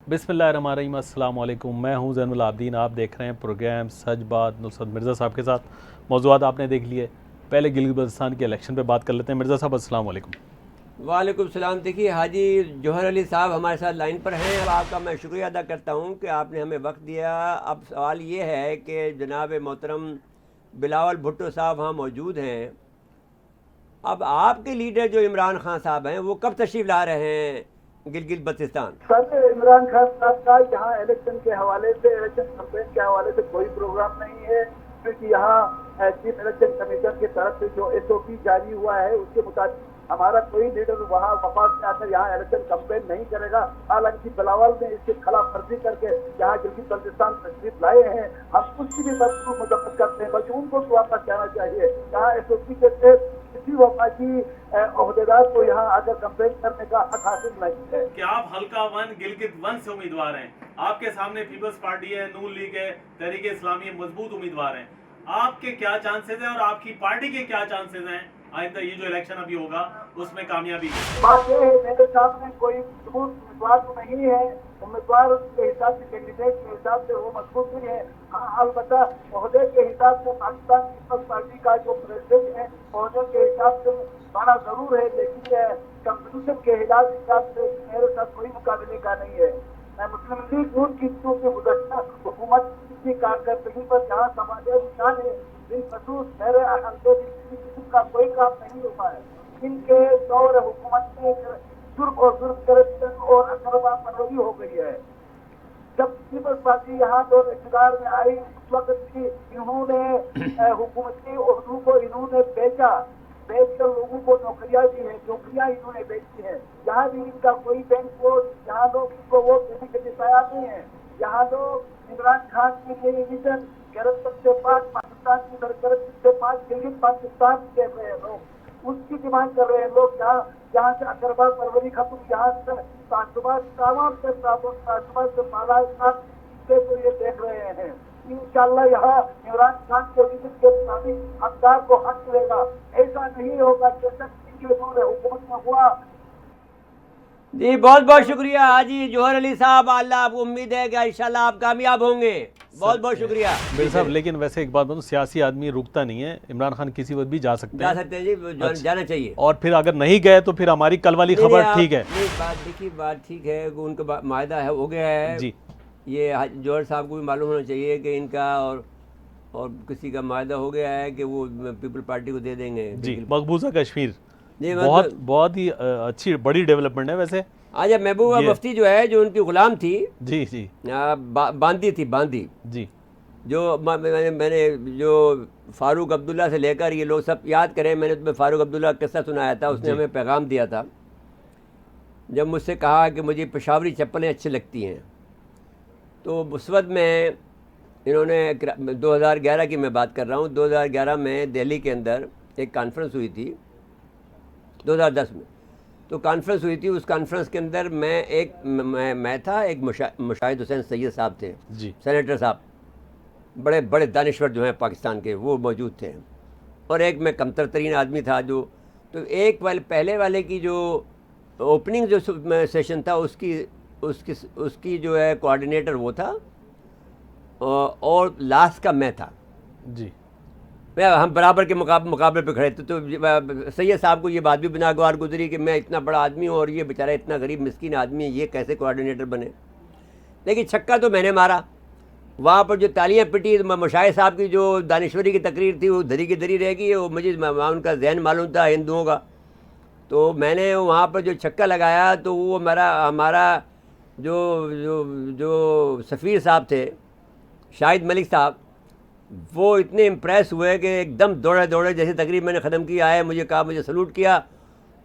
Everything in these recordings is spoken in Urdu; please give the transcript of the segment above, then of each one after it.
بسم اللہ الرحمن الرحیم، السلام علیکم۔ میں ہوں زین العابدین، آپ دیکھ رہے ہیں پروگرام سچ بات نصرت مرزا صاحب کے ساتھ۔ موضوعات آپ نے دیکھ لیے، پہلے گلگت بلتستان کے الیکشن پہ بات کر لیتے ہیں۔ مرزا صاحب السلام علیکم۔ وعلیکم السلام۔ دیکھیے حاجی جوہر علی صاحب ہمارے ساتھ لائن پر ہیں، اب آپ کا میں شکریہ ادا کرتا ہوں کہ آپ نے ہمیں وقت دیا۔ اب سوال یہ ہے کہ جناب محترم بلاول بھٹو صاحب وہاں موجود ہیں، اب آپ کے لیڈر جو عمران خان صاحب ہیں وہ کب تشریف لا رہے ہیں گلگت بلتستان؟ سر عمران خان صاحب کا یہاں الیکشن کے حوالے سے، الیکشن کمپین کے حوالے سے کوئی پروگرام نہیں ہے، کیونکہ یہاں چیف الیکشن کمیشن کی طرف سے جو ایس او پی جاری ہوا ہے اس کے مطابق ہمارا کوئی لیڈر وہاں وفاق میں آ کر یہاں الیکشن کمپین نہیں کرے گا۔ حالانکہ بلاول نے اس کی خلاف ورزی کر کے یہاں گلگت بلتستان تشریف لائے ہیں، ہم اس کی بھی بات کو مذمت کرتے ہیں، بلکہ ان کو بھی واپس جانا چاہیے۔ یہاں ایس او پی کے تحت کسی وفاقی عہدیدار کو یہاں آ کر کمپین کرنے کا حق حاصل نہیں ہے۔ کہ آپ حلقہ 1 گلگت 1 سے امیدوار ہیں، آپ کے سامنے پیپلز پارٹی ہے، نون لیگ ہے، تحریک اسلامی مضبوط امیدوار ہیں، آپ کے کیا چانسز ہیں اور آپ کی پارٹی کے کیا چانسز ہیں آئندہ یہ جو الیکشن ابھی ہوگا اس میں کامیابی کی؟ بات یہ ہے میرے سامنے کوئی مضبوط امیدوار تو نہیں ہے، امیدوار کے حساب سے، کینڈیڈیٹ کے حساب سے وہ مضبوط نہیں ہے۔ ہاں البتہ عہدے کے حساب سے پاکستان پیپلز پارٹی کا جو پریزیڈنٹ ہے عہدے کے حساب سے بڑا ضرور ہے، لیکن کمپٹیشن کے حساب سے میرے ساتھ کوئی مقابلے کا نہیں ہے۔ میں مسلم لیگ نون کی چونکہ گزشتہ حکومت کی کارکردگی پر جہاں سماجی نشان ہے، بالخصوص میرے اندر قسم کا کوئی کام نہیں ہوتا ہے۔ ان کے دور حکومت میں جرم اور ظلم، کرپشن اور اقربا پروری ہو گئی ہے۔ جب پیپلز پارٹی یہاں دور اقتدار میں آئی اس وقت بھی انہوں نے حکومتی عہدوں کو انہوں نے بیچ کر لوگوں کو نوکریاں دی ہیں، نوکریاں انہوں نے بیچی ہیں۔ یہاں بھی ان کا کوئی بینک ووٹ، یہاں لوگ ان کو ووٹ دینے کے لیے تیار نہیں ہیں۔ یہاں لوگ عمران خان کے لیے ویژن کرپشن سے پاک پاکستان کی کرپشن سے پاک گلگت پاکستان کے لوگ اس کی ڈیمانڈ کر رہے ہیں۔ لوگ جہاں سے اقربا پروری ختم، یہاں سے تعصبات سے بالا سے تو یہ دیکھ رہے ہیں۔ انشاءاللہ یہاں عمران خان کے ویژن کے مطابق اقدار کو حق ملے گا، ایسا نہیں ہوگا جیسا ان کے دور حکومت میں ہوا۔ جی بہت بہت شکریہ حاجی جوہر علی صاحب، اللہ آپ کو امید ہے کہ انشاءاللہ آپ کامیاب ہوں گے۔ بہت بہت شکریہ مرزا صاحب، لیکن ویسے ایک بات بتاؤں، سیاسی آدمی رکتا نہیں ہے، عمران خان کسی وقت بھی جا سکتے ہیں جی، جانا چاہیے۔ اور پھر اگر نہیں گئے تو پھر ہماری کل والی خبر ٹھیک ہے۔ بات ٹھیک ہے، ان کا معاہدہ ہے، ہو گیا ہے جی، یہ جوہر صاحب کو بھی معلوم ہونا چاہیے کہ ان کا اور کسی کا معاہدہ ہو گیا ہے کہ وہ پیپل پارٹی کو دے دیں گے۔ جی، مقبوضہ کشمیر جی، بہت ہی اچھی بڑی ڈیولپمنٹ ہے ویسے۔ آج محبوبہ مفتی جو ہے، جو ان کی غلام تھی، جی جی باندی جی، جو میں نے جو فاروق عبداللہ سے لے کر، یہ لوگ سب یاد کریں، میں نے تمہیں فاروق عبداللہ کا قصہ سنایا تھا، اس نے ہمیں پیغام دیا تھا جب مجھ سے کہا کہ مجھے پشاوری چپلیں اچھی لگتی ہیں۔ تو اس وقت میں انہوں نے 2011 کی میں بات کر رہا ہوں، 2011 میں دہلی کے اندر ایک کانفرنس ہوئی تھی، 2010 میں تو کانفرنس ہوئی تھی۔ اس کانفرنس کے اندر میں تھا، ایک مشاہد حسین سید صاحب تھے، جی، سینیٹر صاحب، بڑے بڑے دانشور جو ہیں پاکستان کے، وہ موجود تھے، اور ایک میں کمتر ترین آدمی تھا جو، تو ایک پہلے والے کی جو اوپننگ جو سیشن تھا اس کی جو ہے کوآرڈینیٹر وہ تھا، اور لاسٹ کا میں تھا۔ جی، ہم برابر کے مقابلے پہ کھڑے تھے، تو سید صاحب کو یہ بات بھی ناگوار گزری کہ میں اتنا بڑا آدمی ہوں اور یہ بیچارہ اتنا غریب مسکین آدمی ہے، یہ کیسے کوآرڈینیٹر بنے۔ لیکن چھکا تو میں نے مارا، وہاں پر جو تالیاں پٹی، مشاہد صاحب کی جو دانشوری کی تقریر تھی وہ دھری کی دھری رہ گئی، وہ مجھے ان کا ذہن معلوم تھا ہندوؤں کا، تو میں نے وہاں پر جو چھکا لگایا تو وہ ہمارا جو سفیر صاحب تھے، شاہد ملک صاحب، وہ اتنے امپریس ہوئے کہ ایک دم دوڑے جیسے تقریب میں نے ختم کیا ہے، مجھے کہا، مجھے سلوٹ کیا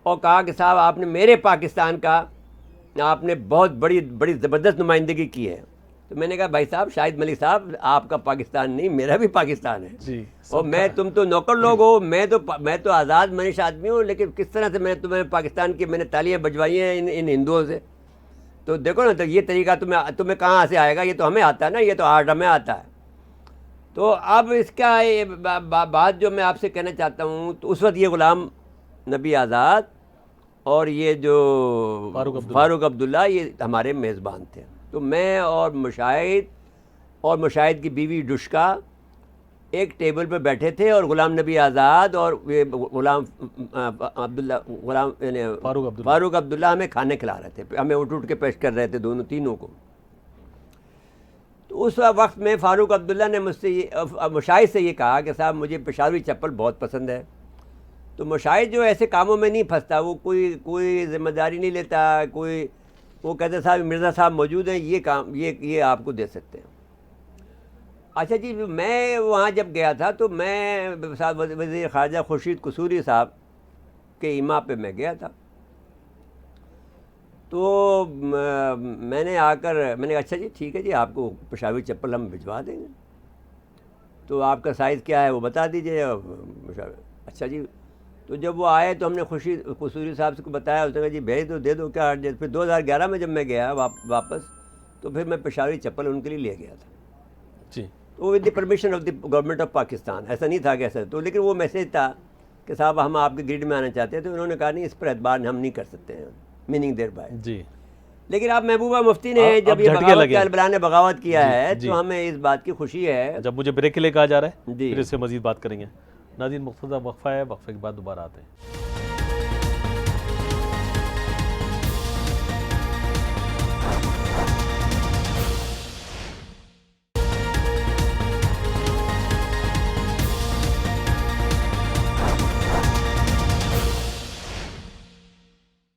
اور کہا کہ صاحب آپ نے میرے پاکستان کا آپ نے بہت بڑی زبردست نمائندگی کی ہے۔ تو میں نے کہا بھائی صاحب، شاہد ملک صاحب، آپ کا پاکستان نہیں، میرا بھی پاکستان ہے، جی، اور تم تو نوکر لوگ ہو، میں تو آزاد منش آدمی ہوں، لیکن کس طرح سے میں تمہیں پاکستان کی میں نے تالیاں بجوائی ہیں ان ہندوؤں سے۔ تو دیکھو نا، تو یہ طریقہ تمہیں کہاں سے آئے گا؟ یہ تو ہمیں آتا ہے نا، یہ تو آرٹ ہمیں آتا ہے۔ تو اب اس کا بات جو میں آپ سے کہنا چاہتا ہوں، تو اس وقت یہ غلام نبی آزاد اور یہ جو فاروق عبداللہ یہ ہمارے میزبان تھے۔ تو میں اور مشاہد کی بیوی ڈشکا ایک ٹیبل پہ بیٹھے تھے، اور غلام نبی آزاد اور یہ غلام یعنی فاروق عبداللہ ہمیں کھانے کھلا رہے تھے، ہمیں اٹھ کے پیش کر رہے تھے تینوں کو۔ تو اس وقت میں فاروق عبداللہ نے مجھ سے مشاہد سے یہ کہا کہ صاحب مجھے پشاوری چپل بہت پسند ہے۔ تو مشاہد جو ایسے کاموں میں نہیں پھنستا، وہ کوئی ذمہ داری نہیں لیتا، وہ کہتے صاحب مرزا صاحب موجود ہیں، یہ کام یہ آپ کو دے سکتے ہیں۔ اچھا جی، میں وہاں جب گیا تھا تو میں وزیر خارجہ خورشید قصوری صاحب کے ایما پہ میں گیا تھا، تو میں نے کہا اچھا جی ٹھیک ہے جی، آپ کو پشاوری چپل ہم بھجوا دیں گے، تو آپ کا سائز کیا ہے وہ بتا دیجیے۔ اچھا جی، تو جب وہ آئے تو ہم نے خورشید قصوری صاحب سے کو بتایا، اس نے کہا جی بھیج دو، دے دو، کیا حرج ہے۔ پھر 2011 میں جب میں گیا واپس، تو پھر میں پشاوری چپل ان کے لیے لے گیا تھا جی، تو with the permission of the government of Pakistan, ایسا نہیں تھا کہ ایسا تو، لیکن وہ میسیج تھا کہ صاحب ہم آپ کے گریڈ میں آنا چاہتے ہیں، تو انہوں نے کہا نہیں اس پر اعتبار ہم نہیں کر سکتے ہیں، میننگ دیر بائے جی۔ لیکن آپ محبوبہ مفتی نے جب یہ بغاوت کربلا نے بغاوت کیا ہے تو ہمیں اس بات کی خوشی ہے۔ جب مجھے بریک کے لیے کہا جا رہا ہے، جی، پھر اس سے مزید بات کریں گے۔ ناظرین مختصر وقفہ ہے، وقفے کے بعد دوبارہ آتے ہیں۔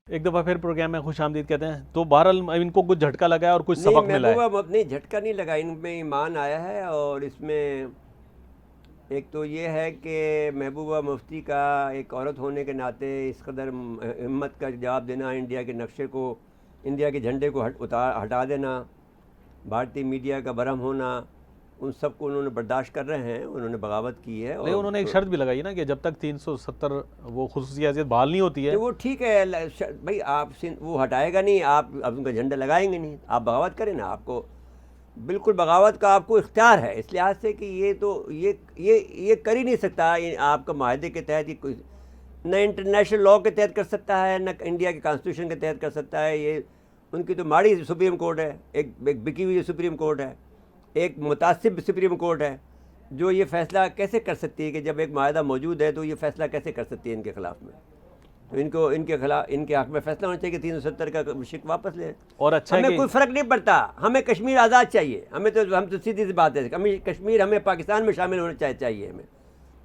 ایک دفعہ پھر پروگرام میں خوش آمدید کہتے ہیں۔ تو بہرحال ان کو کچھ جھٹکا لگا ہے اور کچھ سبق ملا ہے؟ نہیں، جھٹکا نہیں لگا، ان میں ایمان آیا ہے، اور اس میں ایک تو یہ ہے کہ محبوبہ مفتی کا ایک عورت ہونے کے ناطے اس قدر ہمت کا جواب دینا، انڈیا کے نقشے کو، انڈیا کے جھنڈے کو ہٹا دینا، بھارتی میڈیا کا برہم ہونا، ان سب کو انہوں نے برداشت کر رہے ہیں، انہوں نے بغاوت کی ہے۔ اور انہوں نے ایک شرط بھی لگائی نا کہ جب تک 370 وہ خصوصی حیثیت بحال نہیں ہوتی ہے، وہ ٹھیک ہے بھائی، آپ وہ ہٹائے گا نہیں، آپ ان کا جھنڈا لگائیں گے نہیں، آپ بغاوت کریں نا، آپ کو بالکل بغاوت کا آپ کو اختیار ہے، اس لحاظ سے کہ یہ تو یہ کر ہی نہیں سکتا، آپ کا معاہدے کے تحت، یہ نہ انٹرنیشنل لاء کے تحت کر سکتا ہے، نہ انڈیا کے کانسٹیٹیوشن کے تحت کر سکتا ہے۔ یہ ان کی تو ماڑی سپریم کورٹ ہے، ایک بکی ہوئی سپریم کورٹ ہے، ایک متعصب سپریم کورٹ ہے، جو یہ فیصلہ کیسے کر سکتی ہے کہ جب ایک معاہدہ موجود ہے تو یہ فیصلہ کیسے کر سکتی ہے ان کے خلاف میں؟ تو ان کے خلاف، ان کے حق میں فیصلہ ہونا چاہیے کہ 370 کا شک واپس لیں۔ اور اچھا ہمیں کوئی فرق نہیں پڑتا، ہمیں کشمیر آزاد چاہیے، ہم تو سیدھی سی بات ہے، کشمیر ہمیں پاکستان میں شامل ہونا چاہیے،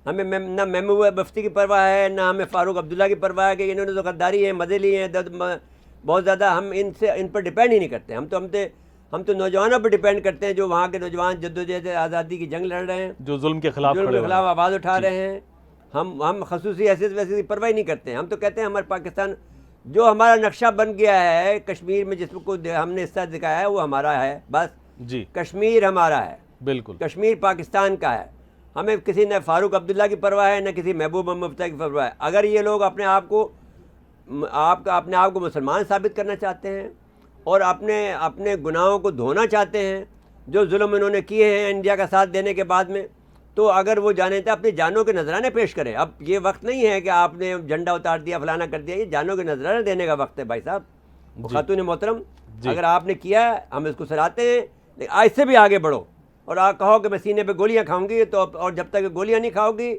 ہمیں نہ محبوبہ مفتی کی پرواہ ہے، نہ ہمیں فاروق عبداللہ کی پرواہ ہے کہ انہوں نے تو غداری ہے، مزے لیے ہیں بہت زیادہ، ہم ان پر ڈیپینڈ ہی نہیں کرتے، ہم تو نوجوانوں پر ڈیپینڈ کرتے ہیں، جو وہاں کے نوجوان جدوجہد آزادی کی جنگ لڑ رہے ہیں، جو ظلم کے خلاف آواز اٹھا رہے ہیں۔ ہم خصوصی حیثیت ویسے کی پرواہ نہیں کرتے ہیں، ہم تو کہتے ہیں ہمارے پاکستان جو ہمارا نقشہ بن گیا ہے کشمیر میں، جس کو ہم نے حصہ دکھایا ہے، وہ ہمارا ہے، بس جی، کشمیر ہمارا ہے، بالکل، کشمیر پاکستان کا ہے، ہمیں کسی نہ فاروق عبداللہ کی پرواہ ہے، نہ کسی محبوبہ مفتی کی پرواہ ہے۔ اگر یہ لوگ اپنے آپ کو مسلمان ثابت کرنا چاہتے ہیں اور اپنے گناہوں کو دھونا چاہتے ہیں، جو ظلم انہوں نے کیے ہیں انڈیا کا ساتھ دینے کے بعد میں، تو اگر وہ جانے تھے اپنی جانوں کے نذرانے پیش کریں۔ اب یہ وقت نہیں ہے کہ آپ نے جھنڈا اتار دیا، فلانا کر دیا، یہ جانوں کے نذرانے دینے کا وقت ہے بھائی صاحب۔ خاتون محترم، اگر آپ نے کیا ہے ہم اس کو سراہتے ہیں، لیکن آج سے بھی آگے بڑھو اور آپ کہو کہ میں سینے پہ گولیاں کھاؤں گی، تو اور جب تک گولیاں نہیں کھاؤ گی،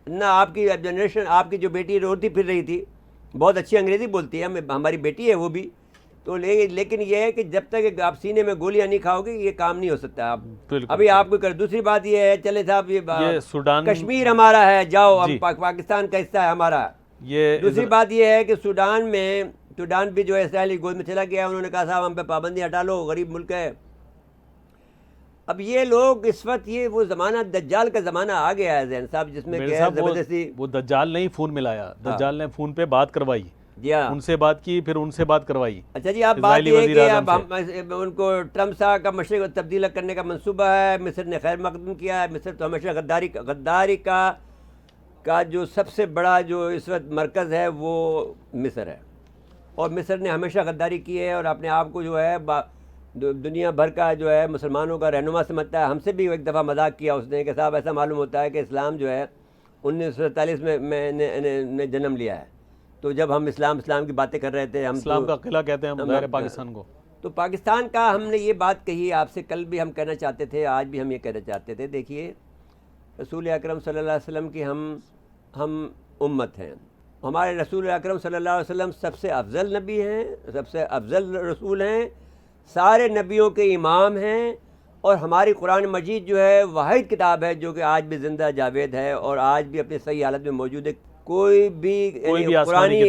نہ آپ کی جنریشن، آپ کی جو بیٹی روتی پھر رہی تھی، بہت اچھی انگریزی بولتی ہے، ہماری بیٹی ہے وہ بھی، تو لیکن یہ ہے کہ جب تک آپ سینے میں گولیاں نہیں کھاؤ گے یہ کام نہیں ہو سکتا۔ ابھی آپ کو دوسری بات یہ ہے، چلے صاحب یہ سوڈان، کشمیر ہمارا ہے، جاؤ، پاکستان کا حصہ ہے ہمارا۔ دوسری بات یہ ہے کہ سوڈان بھی جو ہے اسرائیلی گود میں چلا گیا، انہوں نے کہا صاحب ہم پہ پابندی ہٹا لو، غریب ملک ہے۔ اب یہ لوگ اس وقت وہ زمانہ دجال کا زمانہ آ گیا ہے زین صاحب، جس میں زبردستی وہ دجال نہیں فون ملایا، دجال نے فون پہ بات کروائی، جی ہاں، ان سے بات کی، پھر ان سے بات کروائی۔ اچھا جی، اب بات یہ ہے کہ اب ان کو ٹرمپ صاحب کا مشرق تبدیل کرنے کا منصوبہ ہے، مصر نے خیر مقدم کیا ہے۔ مصر تو ہمیشہ غداری کا جو سب سے بڑا جو اس وقت مرکز ہے وہ مصر ہے، اور مصر نے ہمیشہ غداری کی ہے، اور اپنے آپ کو جو ہے دنیا بھر کا جو ہے مسلمانوں کا رہنما سمجھتا ہے۔ ہم سے بھی ایک دفعہ مذاق کیا اس نے کہ صاحب ایسا معلوم ہوتا ہے کہ اسلام جو ہے 1947 میں نے جنم لیا ہے، تو جب ہم اسلام کی باتیں کر رہے تھے، ہم اسلام کا قلعہ کہتے ہیں ہم ظاہر پاکستان کو، تو پاکستان کا ہم نے یہ بات کہی آپ سے، کل بھی ہم کہنا چاہتے تھے، آج بھی ہم یہ کہنا چاہتے تھے. دیکھیے رسول اکرم صلی اللہ علیہ وسلم کی ہم امت ہیں. ہمارے رسول اکرم صلی اللہ علیہ وسلم سب سے افضل نبی ہیں، سب سے افضل رسول ہیں، سارے نبیوں کے امام ہیں. اور ہماری قرآن مجید جو ہے واحد کتاب ہے جو کہ آج بھی زندہ جاوید ہے اور آج بھی اپنی صحیح حالت میں موجود ہے. کوئی بھی آسمانی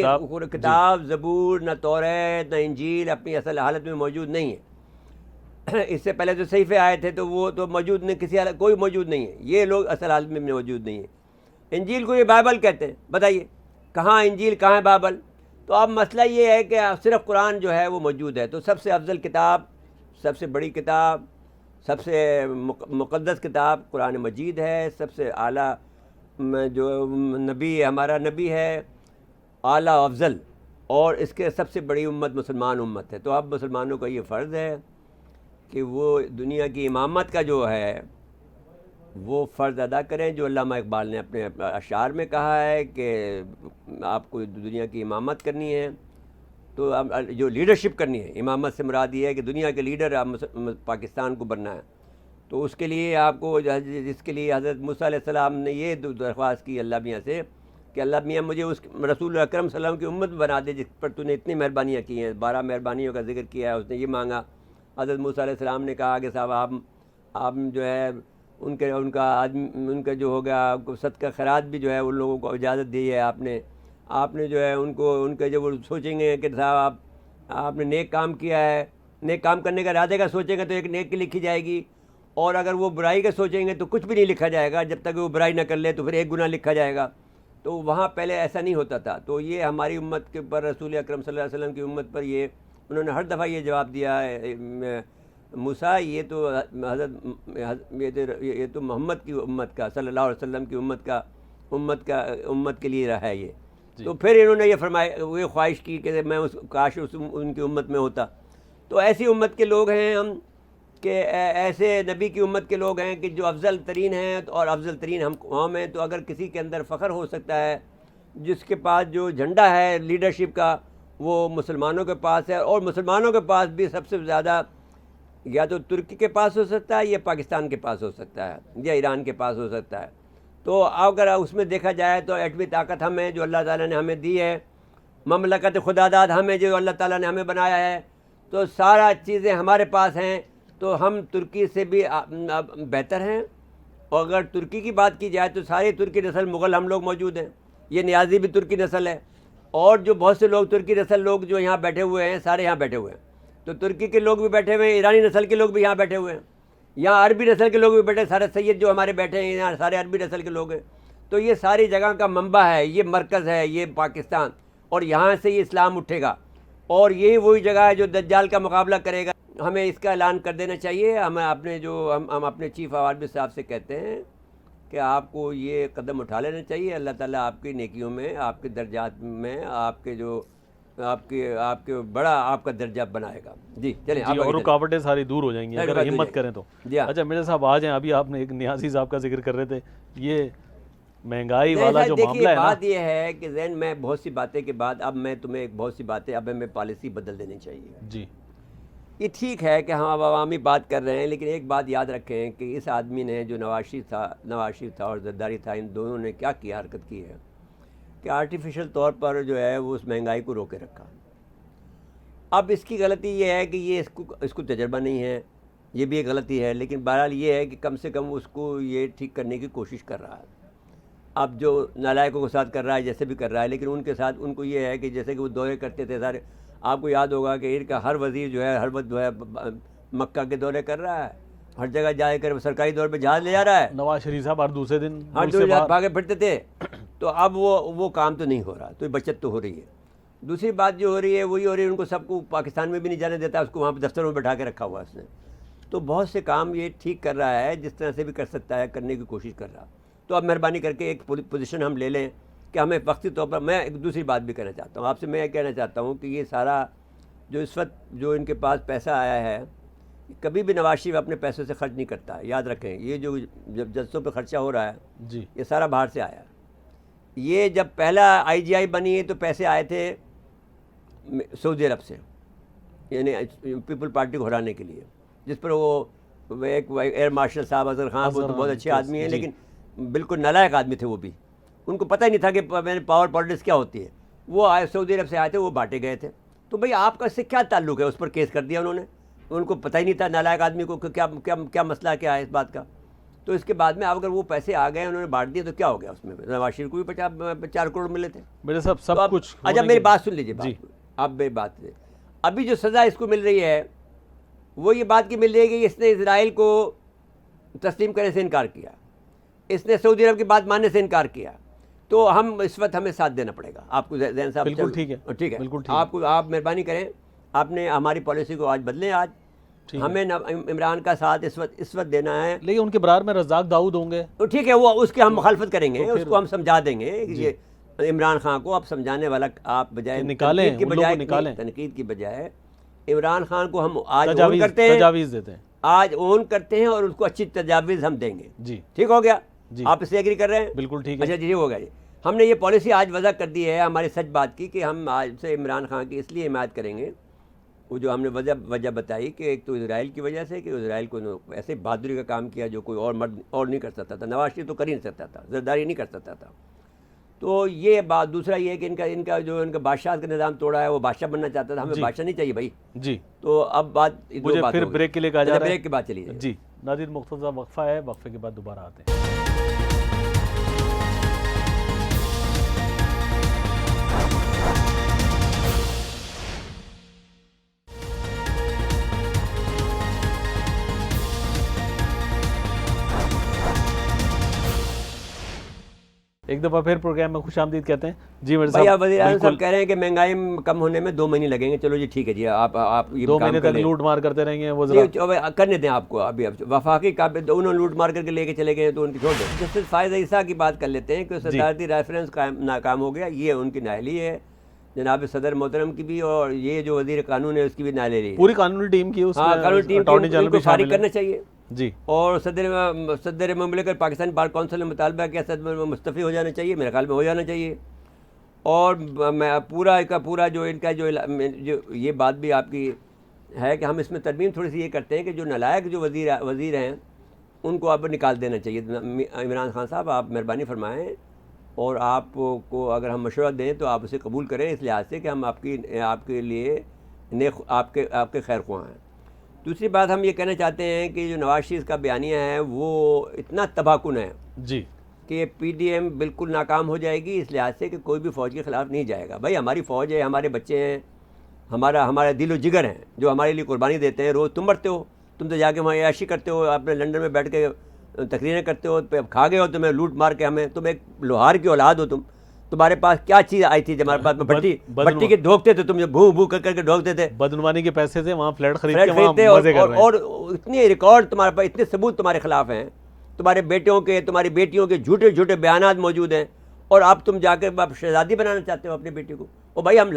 کتاب زبور نہ توریت نہ انجیل اپنی اصل حالت میں موجود نہیں ہے. اس سے پہلے جو صحیفے آئے تھے تو وہ تو موجود نہیں، کسی حالت کوئی موجود نہیں ہے. یہ لوگ اصل حالت میں موجود نہیں ہیں. انجیل کو یہ بائبل کہتے ہیں. بتائیے کہاں انجیل کہاں بائبل؟ تو اب مسئلہ یہ ہے کہ صرف قرآن جو ہے وہ موجود ہے. تو سب سے افضل کتاب، سب سے بڑی کتاب، سب سے مقدس کتاب قرآن مجید ہے. سب سے اعلیٰ جو نبی ہمارا نبی ہے، اعلیٰ افضل، اور اس کے سب سے بڑی امت مسلمان امت ہے. تو اب مسلمانوں کا یہ فرض ہے کہ وہ دنیا کی امامت کا جو ہے وہ فرض ادا کریں جو علامہ اقبال نے اپنے اشعار میں کہا ہے کہ آپ کو دنیا کی امامت کرنی ہے تو جو لیڈرشپ کرنی ہے. امامت سے مراد یہ ہے کہ دنیا کے لیڈر پاکستان کو بننا ہے. تو اس کے لیے آپ کو، جس کے لیے حضرت موسیٰ علیہ السلام نے یہ درخواست کی اللہ میاں سے کہ اللہ میاں مجھے اس رسول اکرم صلی اللہ علیہ وسلم کی امت بنا دے جس پر تو نے اتنی مہربانیاں کی ہیں. 12 مہربانیوں کا ذکر کیا ہے. اس نے یہ مانگا. حضرت موسیٰ علیہ السلام نے کہا کہ صاحب آپ جو ہے ان کا جو ہوگا صدقہ خیرات بھی جو ہے ان لوگوں کو اجازت دی ہے. آپ نے جو ہے ان کے جب وہ سوچیں گے کہ صاحب آپ نے نیک کام کیا ہے، نیک کام کرنے کا ارادے کا سوچیں گے تو ایک نیک کی لکھی جائے گی، اور اگر وہ برائی کا سوچیں گے تو کچھ بھی نہیں لکھا جائے گا. جب تک وہ برائی نہ کر لے تو پھر ایک گناہ لکھا جائے گا. تو وہاں پہلے ایسا نہیں ہوتا تھا. تو یہ ہماری امت کے پر، رسول اکرم صلی اللہ علیہ وسلم کی امت پر یہ انہوں نے ہر دفعہ یہ جواب دیا ہے، موسیٰ یہ تو یہ تو محمد کی امت کا، صلی اللہ علیہ وسلم کی امت کے لیے رہا ہے یہ. تو پھر انہوں نے یہ فرمایا، وہ خواہش کی کہ میں کاش ان کی امت میں ہوتا. تو ایسی امت کے لوگ ہیں ہم کہ ایسے نبی کی امت کے لوگ ہیں کہ جو افضل ترین ہیں اور افضل ترین ہم قوم ہیں. تو اگر کسی کے اندر فخر ہو سکتا ہے، جس کے پاس جو جھنڈا ہے لیڈرشپ کا وہ مسلمانوں کے پاس ہے، اور مسلمانوں کے پاس بھی سب سے زیادہ یا تو ترکی کے پاس ہو سکتا ہے یا پاکستان کے پاس ہو سکتا ہے یا ایران کے پاس ہو سکتا ہے. تو اگر اس میں دیکھا جائے تو ایٹمی طاقت ہمیں جو اللہ تعالیٰ نے ہمیں دی ہے، مملکت خدا داد ہمیں جو اللہ تعالیٰ نے ہمیں بنایا ہے، تو سارا چیزیں ہمارے پاس ہیں. تو ہم ترکی سے بھی بہتر ہیں. اور اگر ترکی کی بات کی جائے تو ساری ترکی نسل مغل ہم لوگ موجود ہیں. یہ نیازی بھی ترکی نسل ہے، اور جو بہت سے لوگ ترکی نسل لوگ جو یہاں بیٹھے ہوئے ہیں سارے یہاں بیٹھے ہوئے ہیں. تو ترکی کے لوگ بھی بیٹھے ہوئے ہیں، ایرانی نسل کے لوگ بھی یہاں بیٹھے ہوئے ہیں، یہاں عربی نسل کے لوگ بھی بیٹھے ہیں. سارے سید جو ہمارے بیٹھے ہیں یہاں سارے عربی نسل کے لوگ ہیں. تو یہ ساری جگہ کا منبع ہے، یہ مرکز ہے یہ پاکستان، اور یہاں سے یہ اسلام اٹھے گا، اور یہی وہی جگہ ہے جو دجال کا مقابلہ کرے گا. ہمیں اس کا اعلان کر دینا چاہیے. ہمیں ہم اپنے چیف آرمی صاحب سے کہتے ہیں کہ آپ کو یہ قدم اٹھا لینا چاہیے. اللہ تعالیٰ آپ کی نیکیوں میں، آپ کے درجات میں، آپ کے بڑا آپ کا درجہ بنائے گا. جی چلیں. اور رکاوٹیں ساری دور ہو جائیں گی اگر ہمت کریں تو. اچھا مرزا صاحب آ جائیں. ابھی آپ نے ایک نیازی صاحب کا ذکر کر رہے تھے، یہ مہنگائی والا جو معاملہ ہے نا. بات یہ ہے کہ ذہن میں بہت سی باتیں کے بعد اب میں تمہیں بہت سی باتیں اب ہمیں پالیسی بدل دینی چاہیے. جی یہ ٹھیک ہے کہ ہم اب عوامی بات کر رہے ہیں، لیکن ایک بات یاد رکھیں کہ اس آدمی نے جو نواز شریف تھا اور زرداری تھا، ان دونوں نے کیا حرکت کی ہے کہ آرٹیفیشل طور پر جو ہے وہ اس مہنگائی کو روکے رکھا. اب اس کی غلطی یہ ہے کہ یہ اس کو تجربہ نہیں ہے، یہ بھی ایک غلطی ہے. لیکن بہرحال یہ ہے کہ کم سے کم اس کو یہ ٹھیک کرنے کی کوشش کر رہا ہے. اب جو نالائقوں کے ساتھ کر رہا ہے جیسے بھی کر رہا ہے، لیکن ان کے ساتھ ان کو یہ ہے کہ جیسے کہ وہ دورے کرتے تھے سارے. آپ کو یاد ہوگا کہ ان کا ہر وزیر جو ہے ہر وقت جو ہے مکہ کے دورے کر رہا ہے، ہر جگہ جا کر سرکاری طور پہ جہاز لے جا رہا ہے. نواز شریف صاحب ہر دوسرے دن بھاگے پھرتے تھے. تو اب وہ کام تو نہیں ہو رہا. تو بچت تو ہو رہی ہے. دوسری بات جو ہو رہی ہے وہی ہو رہی ہے، ان کو سب کو پاکستان میں بھی نہیں جانے دیتا، اس کو وہاں پہ دفتروں میں بٹھا کے رکھا ہوا اس نے. تو بہت سے کام یہ ٹھیک کر رہا ہے، جس طرح سے بھی کر سکتا ہے کرنے کی کوشش کر رہا. تو اب مہربانی کر کے ایک پوزیشن ہم لے لیں کہ ہمیں وقتی طور پر. میں ایک دوسری بات بھی کہنا چاہتا ہوں آپ سے. میں یہ کہنا چاہتا ہوں کہ یہ سارا جو اس وقت جو ان کے پاس پیسہ آیا ہے، کبھی بھی نواز شریف اپنے پیسوں سے خرچ نہیں کرتا ہے. یاد رکھیں، یہ جو جب جلسوں پہ خرچہ ہو رہا ہے جی یہ سارا باہر سے آیا. یہ جب پہلا IGI بنی ہے تو پیسے آئے تھے سعودی عرب سے. یعنی پیپل پارٹی کو ہرانے کے لیے، جس پر وہ ایک ایئر مارشل صاحب اظہر خان، وہ تو بہت اچھے آدمی ہیں لیکن بالکل نالائق آدمی تھے وہ بھی، ان کو پتہ ہی نہیں تھا کہ پاور پالیٹکس کیا ہوتی ہے. وہ آئے سعودی عرب سے آئے تھے، وہ بانٹے گئے تھے. تو بھئی آپ کا اس سے کیا تعلق ہے؟ اس پر کیس کر دیا انہوں نے، ان کو پتہ ہی نہیں تھا نالائق آدمی کو کیا مسئلہ کیا ہے اس بات کا. تو اس کے بعد میں اگر وہ پیسے آ گئے انہوں نے بانٹ دیے تو کیا ہو گیا اس میں؟ نواز شریف کو بھی 4 کروڑ ملے تھے. میرے صاحب سب کچھ. اچھا میری بات سن لیجیے، آپ میری بات سے ابھی جو سزا اس کو مل رہی ہے وہ یہ بات کی مل رہی ہے کہ اس نے اسرائیل کو تسلیم کرنے سے انکار کیا، اس نے سعودی عرب کی بات ماننے سے انکار کیا. تو ہم اس وقت ہمیں ساتھ دینا پڑے گا آپ کو. زین صاحب بالکل ٹھیک ہے، ٹھیک ہے، بالکل آپ مہربانی کریں، آپ نے ہماری پالیسی کو آج بدلیں. آج ہمیں عمران کا ساتھ اس وقت دینا ہے. لیکن ان کے برار میں رزاق داؤد ہوں گے تو ٹھیک ہے، وہ اس کی ہم مخالفت کریں گے، اس کو ہم سمجھا دیں گے کہ یہ عمران خان کو آپ سمجھانے والا آپ بجائے تنقید کی بجائے عمران خان کو ہم آج اون کرتے ہیں، تجاویز دیتے ہیں، آج اون کرتے ہیں اور اس کو اچھی تجاویز ہم دیں گے. جی ٹھیک ہو گیا؟ آپ اس سے ایگری کر رہے ہیں؟ بالکل ٹھیک ہے. اچھا جی ہو گیا. جی ہم نے یہ پالیسی آج وضع کر دی ہے ہماری سچ بات کی کہ ہم آج سے عمران خان کی اس لیے حمایت کریں گے، وہ جو ہم نے وجہ بتائی کہ ایک تو اسرائیل کی وجہ سے کہ اسرائیل کو ایسے بہادری کا کام کیا جو کوئی اور مرد اور نہیں کر سکتا تھا. نواز شریف تو کر ہی نہیں سکتا تھا، زرداری نہیں کر سکتا تھا. تو یہ بات. دوسرا یہ کہ ان کا جو ان کا بادشاہ کا نظام توڑا ہے، وہ بادشاہ بننا چاہتا تھا. ہمیں بادشاہ نہیں چاہیے بھائی. جی تو اب بات مجھے پھر بریک کے لیے کہا جا رہا ہے. بریک کے بعد چلیے. جی ناظرین مختصر وقفہ ہے، وقفے کے بعد دوبارہ آتے ہیں. ایک دفعہ پھر پروگرام میں خوش آمدید کہتے ہیں. جی میرے صاحب وزیر اعظم صاحب کہہ رہے ہیں کہ مہنگائی کم ہونے میں 2 مہینے لگیں گے. چلو جی ٹھیک ہے جی، آپ 2 مہینے تک لوٹ مار کرتے رہیں گے. وہ کرنے دیں آپ کو. ابھی وفاقی انہوں لوٹ مار کر کے لے کے چلے گئے تو ان کی چھوڑ دیں. جسٹس فائز عیسیٰ کی بات کر لیتے ہیں کہ صدارتی ریفرنس ناکام ہو گیا. یہ ان کی نااہلی ہے جناب صدر محترم کی بھی، اور یہ جو وزیر قانون ہے اس کی بھی نااہلی. پوری قانونی ٹیم کی قانونی ٹیم کو فارغ کرنا چاہیے. جی اور صدر مملکت پاکستان بار کونسل نے مطالبہ کیا صدر مستعفی ہو جانا چاہیے. میرے خیال میں ہو جانا چاہیے. اور پورا جو ان کا جو یہ بات بھی آپ کی ہے کہ ہم اس میں ترمیم تھوڑی سی یہ کرتے ہیں کہ جو نالائق جو وزیر ہیں ان کو اب نکال دینا چاہیے. عمران خان صاحب آپ مہربانی فرمائیں، اور آپ کو اگر ہم مشورہ دیں تو آپ اسے قبول کریں، اس لحاظ سے کہ ہم آپ کے لیے آپ کے خیر خواہ ہیں. دوسری بات ہم یہ کہنا چاہتے ہیں کہ جو نواز شریف کا بیانیہ ہے وہ اتنا تباہ کن ہے جی کہ پی ڈی ایم بالکل ناکام ہو جائے گی، اس لحاظ سے کہ کوئی بھی فوج کے خلاف نہیں جائے گا. بھائی ہماری فوج ہے، ہمارے بچے ہیں، ہمارا دل و جگر ہیں جو ہمارے لیے قربانی دیتے ہیں. روز تم مرتے ہو، تم تو جا کے وہاں عیاشی کرتے ہو، اپنے لنڈن میں بیٹھ کے تقریریں کرتے ہو، کھا گئے ہو تمہیں لوٹ مار کے. تم ایک لوہار کی اولاد ہو. تمہارے پاس کیا چیز آئی تھی؟ ہمارے پاس بٹی کے ڈھوکتے تھے، تم جو بھو کر کے ڈھوکتے تھے. بدعنوانی کے پیسے سے وہاں فلیٹ خریدتے اور اتنے ریکارڈ تمہارے پاس، اتنے ثبوت تمہارے خلاف ہیں. تمہارے بیٹوں کے، تمہاری بیٹیوں کے جھوٹے بیانات موجود ہیں، اور اب تم جا کے شہزادی بنانا چاہتے ہو اپنی بیٹی کو. اور بھائی ہم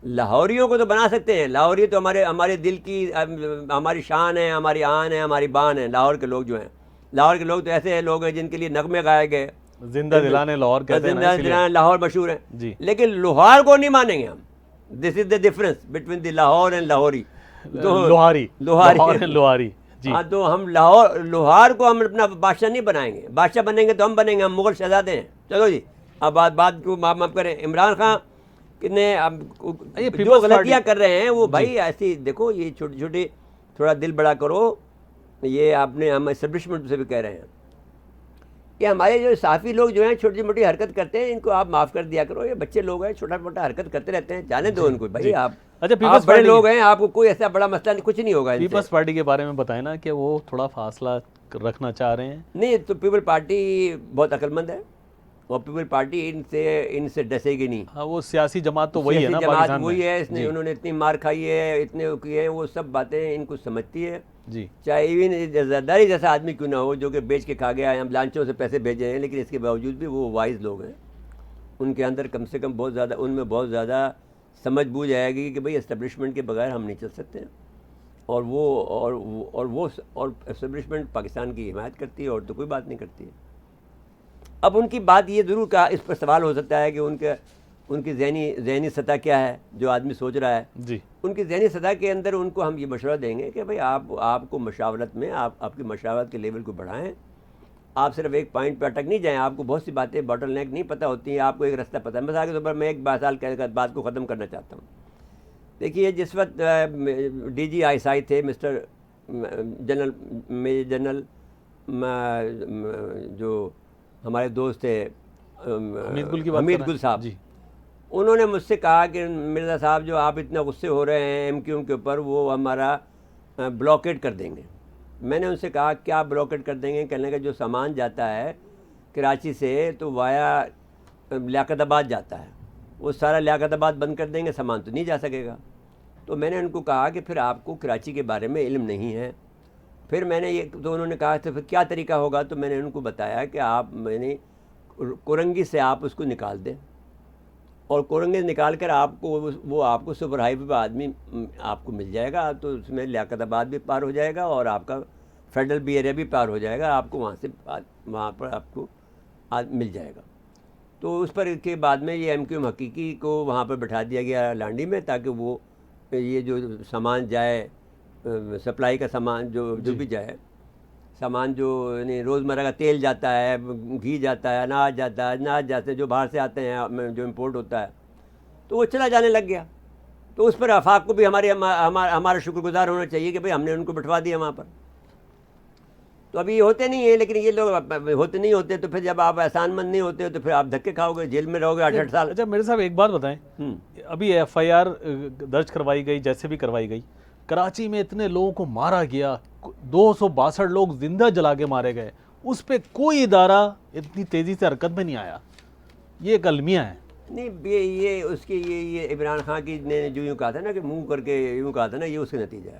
لاہوریوں کو تو بنا سکتے ہیں. لاہوری تو ہمارے دل کی ہماری شان ہے، ہماری آن ہے، ہماری بان ہے. لاہور کے لوگ جو ہیں، لاہور کے لوگ تو ایسے لوگ ہیں جن کے لیے نغمے گائے گئے. زندہ دلانے لاہور کہتے ہیں، زندہ دلانے لاہور مشہور ہیں جی. لیکن لوہار کو نہیں مانیں گے ہم. This is the difference between the Lahore and Lahori. Lohari ji. ہاں تو ہم لوہار کو ہم اپنا بادشاہ نہیں بنائیں گے. بادشاہ بنیں گے تو ہم بنیں گے، ہم مغل شہزادے ہیں. چلو جی اب بات کو معاف کریں. عمران خان نے جو غلطیاں کر رہے ہیں وہ بھائی ایسی دیکھو، یہ چھوٹی چھوٹی تھوڑا دل بڑا کرو. یہ آپ نے ہم اسٹیبلشمنٹ سے بھی کہہ رہے ہیں کہ ہمارے جو صحافی لوگ جو ہیں چھوٹی موٹی حرکت کرتے ہیں، ان کو آپ معاف کر دیا کرو. یہ بچے لوگ ہیں، چھوٹا موٹا حرکت کرتے رہتے ہیں، جانے دو ان کو. بھائی آپ بڑے لوگ ہیں، آپ کو کوئی ایسا بڑا مسئلہ کچھ نہیں ہوگا. پیپلز پارٹی کے بارے میں بتائیں نا کہ وہ تھوڑا فاصلہ رکھنا چاہ رہے ہیں. نہیں تو پیپل پارٹی بہت عقل مند ہے، اور پیپل پارٹی ان سے ڈسے گی نہیں. ہاں وہ سیاسی جماعت تو وہی ہے نا، جماعت وہی ہے. اس نے انہوں نے اتنی مار کھائی ہے، اتنے کیے ہیں، وہ سب باتیں ان کو سمجھتی ہے جی. چاہے ایون زرداری جیسا آدمی کیوں نہ ہو جو کہ بیچ کے کھا گیا ہے، ہم لانچوں سے پیسے بھیجے ہیں، لیکن اس کے باوجود بھی وہ وائز لوگ ہیں. ان کے اندر کم سے کم بہت زیادہ، ان میں بہت زیادہ سمجھ بوجھ آئے گی کہ بھئی اسٹیبلشمنٹ کے بغیر ہم نہیں چل سکتے. اور وہ اسٹیبلشمنٹ پاکستان کی حمایت کرتی ہے، اور تو کوئی بات نہیں کرتی ہے. اب ان کی بات یہ ضرور کہا، اس پر سوال ہو سکتا ہے کہ ان کے ان کی ذہنی سطح کیا ہے جو آدمی سوچ رہا ہے. جی ان کی ذہنی سطح کے اندر ان کو ہم یہ مشورہ دیں گے کہ بھئی آپ کو مشاورت میں آپ کی مشاورت کے لیول کو بڑھائیں. آپ صرف ایک پوائنٹ پہ اٹک نہیں جائیں. آپ کو بہت سی باتیں باٹل نیک نہیں پتہ ہوتی ہیں. آپ کو ایک رستہ پتہ ہے. مثال کے طور پر میں ایک بات کو ختم کرنا چاہتا ہوں. دیکھیے جس وقت D G I S I تھے مسٹر میجر جنرل جو ہمارے دوست تھے حمید گل صاحب, جی انہوں نے مجھ سے کہا کہ مرزا صاحب جو آپ اتنا غصے ہو رہے ہیں ایم کیو ایم کے اوپر, وہ ہمارا بلاکیٹ کر دیں گے. میں نے ان سے کہا کیا بلاکیٹ کر دیں گے؟ کہنے کا جو سامان جاتا ہے کراچی سے تو وایا لیاقت آباد جاتا ہے, وہ سارا لیاقت آباد بند کر دیں گے, سامان تو نہیں جا سکے گا. تو میں نے ان کو کہا کہ پھر آپ کو کراچی کے بارے میں علم نہیں ہے. پھر میں نے تو انہوں نے کہا تو پھر کیا طریقہ ہوگا؟ تو میں نے ان کو بتایا کہ کورنگی سے آپ اس کو نکال دیں, اور کورنگی نکال کر آپ کو آپ کو سپر ہائی وے پہ آدمی آپ کو مل جائے گا. تو اس میں لیاقت آباد بھی پار ہو جائے گا اور آپ کا فیڈرل بھی ایریا بھی پار ہو جائے گا. آپ کو وہاں پر آپ کو مل جائے گا. تو اس پر کے بعد میں یہ ایم کیو ایم حقیقی کو وہاں پر بٹھا دیا گیا لانڈی میں, تاکہ وہ یہ جو سامان جائے سپلائی کا سامان جو بھی جائے, سامان جو یعنی روزمرہ کا تیل جاتا ہے, گھی جاتا ہے, اناج جاتے ہیں جو باہر سے آتے ہیں جو امپورٹ ہوتا ہے, تو وہ چلا جانے لگ گیا. تو اس پر آفاق کو بھی ہمارا شکر گزار ہونا چاہیے کہ بھئی ہم نے ان کو بٹھوا دیا وہاں پر. تو ابھی یہ ہوتے نہیں ہیں, لیکن یہ لوگ ہوتے نہیں ہوتے, تو پھر جب آپ احسان مند نہیں ہوتے تو پھر آپ دھکے کھاؤ گے, جیل میں رہو گے 8 سال. اچھا میرے صاحب ایک بات بتائیں, ابھی ایف آئی آر درج کروائی گئی جیسے بھی کروائی گئی, کراچی میں اتنے لوگوں کو مارا گیا, 262 لوگ زندہ جلا کے مارے گئے, اس پہ کوئی ادارہ اتنی تیزی سے حرکت میں نہیں آیا. یہ ایک المیہ ہے. نہیں یہ اس کی یہ عمران خان کی نے جو یوں کہا تھا نا کہ منہ کر کے یوں کہا تھا نا, یہ اس کا نتیجہ ہے.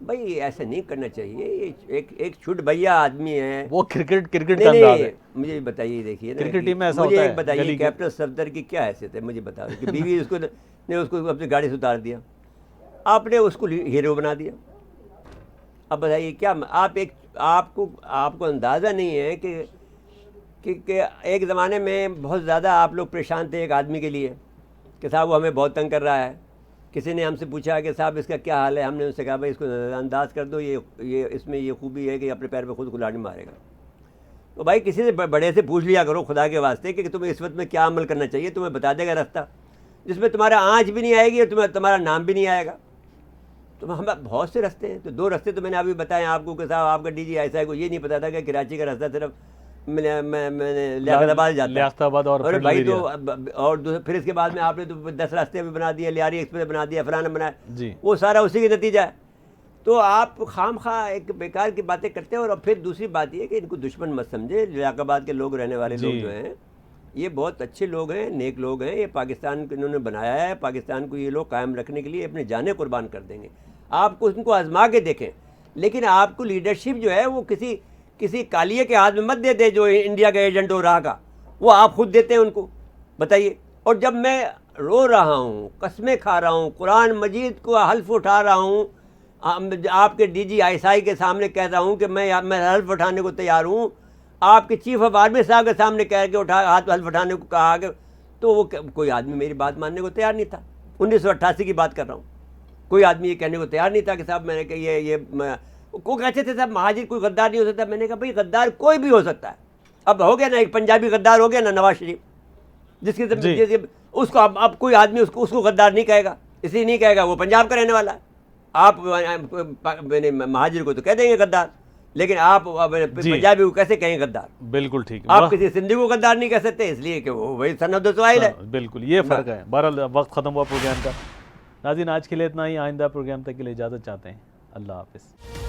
بھائی ایسا نہیں کرنا چاہیے. ایک چھٹ بھیا آدمی ہے, وہ کرکٹ کا انداز ہے. مجھے بتائیے, دیکھیے کرکٹ ٹیم میں ایسا مجھے ہوتا ایک ہے, بتائیے کیپٹن صفدر کی کیا حیثیت ہے؟ مجھے بتا کہ بیوی نے اس کو اپنی گاڑی سے اتار دیا, آپ نے اس کو ہیرو بنا دیا. اب بتائیے کیا آپ کو اندازہ نہیں ہے کہ ایک زمانے میں بہت زیادہ آپ لوگ پریشان تھے ایک آدمی کے لیے کہ صاحب وہ ہمیں بہت تنگ کر رہا ہے. کسی نے ہم سے پوچھا کہ صاحب اس کا کیا حال ہے, ہم نے ان سے کہا بھائی اس کو نظر انداز کر دو, یہ اس میں یہ خوبی ہے کہ اپنے پیر پہ خود کلاڑی مارے گا. تو بھائی کسی سے بڑے سے پوچھ لیا کرو خدا کے واسطے کہ تمہیں اس وقت میں کیا عمل کرنا چاہیے, تمہیں بتا دے گا راستہ جس میں تمہارا آنچ بھی نہیں آئے گی اور تمہارا نام بھی نہیں آئے گا. تو ہم بہت سے راستے ہیں. تو 2 راستے تو میں نے ابھی بتائے آپ کو کہ صاحب آپ کا ڈی جی ایسا ہے کو یہ نہیں پتا تھا کہ کراچی کا راستہ صرف میں لیاقت آباد جاتا ہے, اور بھائی تو اور پھر اس کے بعد میں آپ نے تو 10 راستے بھی بنا دیے, لیاری ایکسپریس بنا دیا, فلانا بنایا, وہ سارا اسی کا نتیجہ ہے. تو آپ خام خواہ ایک بیکار کی باتیں کرتے ہیں. اور پھر دوسری بات یہ کہ ان کو دشمن مت سمجھے. لیاقت آباد کے لوگ رہنے والے لوگ جو ہیں یہ بہت اچھے لوگ ہیں, نیک لوگ ہیں. یہ پاکستان کو انہوں نے بنایا ہے, پاکستان کو یہ لوگ قائم رکھنے کے لیے اپنی جانیں قربان کر دیں گے. آپ کو ان کو آزما کے دیکھیں, لیکن آپ کو لیڈرشپ جو ہے وہ کسی کالیے کے ہاتھ میں مت دے دے جو انڈیا کا ایجنٹ ہو رہا کا, وہ آپ خود دیتے ہیں ان کو. بتائیے. اور جب میں رو رہا ہوں, قسمیں کھا رہا ہوں, قرآن مجید کو حلف اٹھا رہا ہوں, آپ کے D G I S I کے سامنے کہتا ہوں کہ میں حلف اٹھانے کو تیار ہوں, آپ کے چیف آف آرمی صاحب کے سامنے کہہ کے ہاتھ حلف اٹھانے کو کہا کہ تو وہ کوئی آدمی میری بات ماننے کو تیار نہیں تھا. 1988 کی بات کر رہا ہوں. کوئی آدمی یہ کہنے کو تیار نہیں تھا کہ صاحب میں نے کہا یہ کو کہتے تھے صاحب مہاجر کوئی غدار نہیں ہو سکتا. میں نے کہا بھائی غدار کوئی بھی ہو سکتا ہے. اب ہو گیا نا ایک پنجابی غدار ہو گیا نا نواز شریف, جس کی اس کو اب کوئی آدمی اس کو غدار نہیں کہے گا, اس لیے نہیں کہے گا وہ پنجاب کا رہنے والا ہے. آپ مہاجر کو تو کہہ دیں گے غدار, لیکن آپ پنجابی کو کیسے کہیں غدار؟ بالکل ٹھیک. آپ کسی سندھی کو غدار نہیں کہہ سکتے, اس لیے کہ وہ وہی سند و سوائل ہے. بالکل یہ فرق ہے. بہرحال وقت ختم ہوا پروگرام کا. ناظرین آج کے لیے اتنا ہی. آئندہ پروگرام تک کے لیے اجازت چاہتے ہیں. اللہ حافظ.